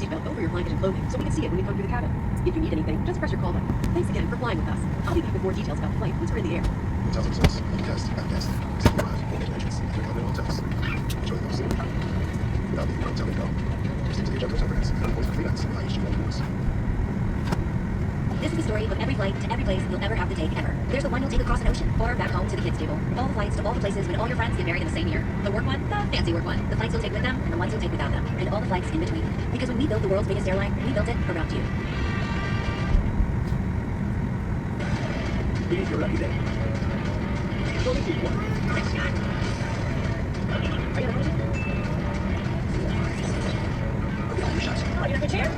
your seatbelt over your blanket and clothing so we can see it when we come through the cabin. If you need anything, just press your call button. Thanks again for flying with us. I'll be back with more details about the flight once we're in the air. Hotels and resorts, guest, guest, exit arrive, morning entrance, intercontinental hotels. Enjoy the most. Now the hotel and go. Proceed to the ejector terminus. Points for free nights. IHG on boards. This is the story of every flight to every place you'll ever have to take ever. There's the one you'll take across an ocean, or back home to the kids' table. All the flights to all the places when all your friends get married in the same year. The work one, the fancy work one. The flights you'll take with them, and the ones you'll take without them. And all the flights in between. Because when we built the world's biggest airline, we built it around you. Here's your lucky day. It's only this one. Are you in the chair?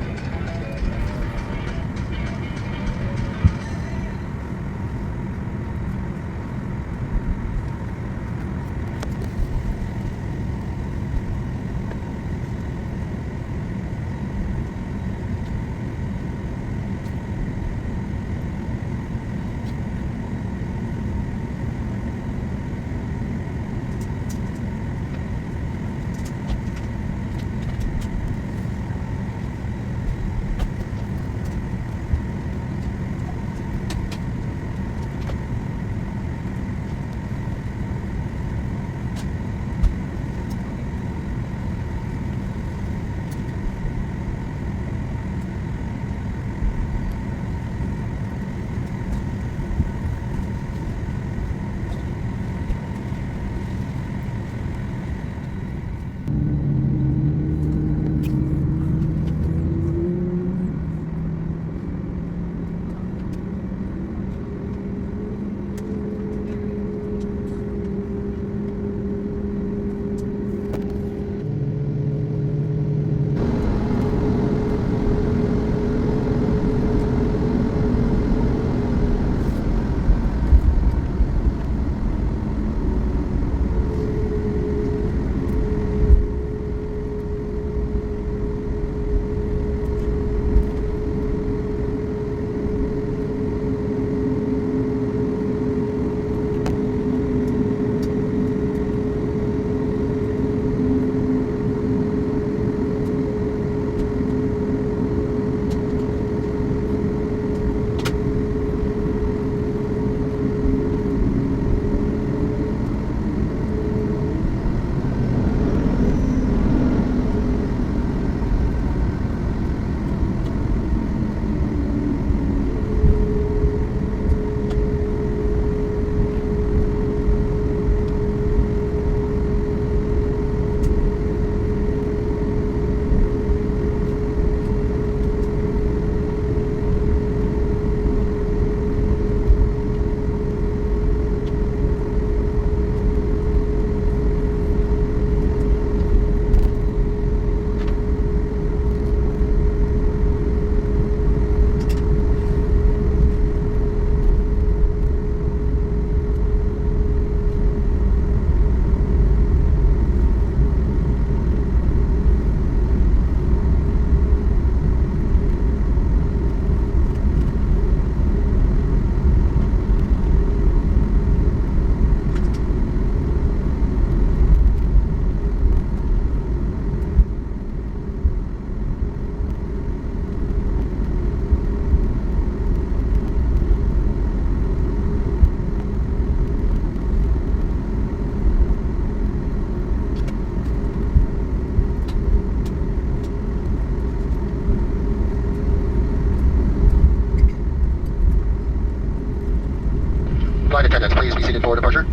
Flight attendants, please be seated for departure.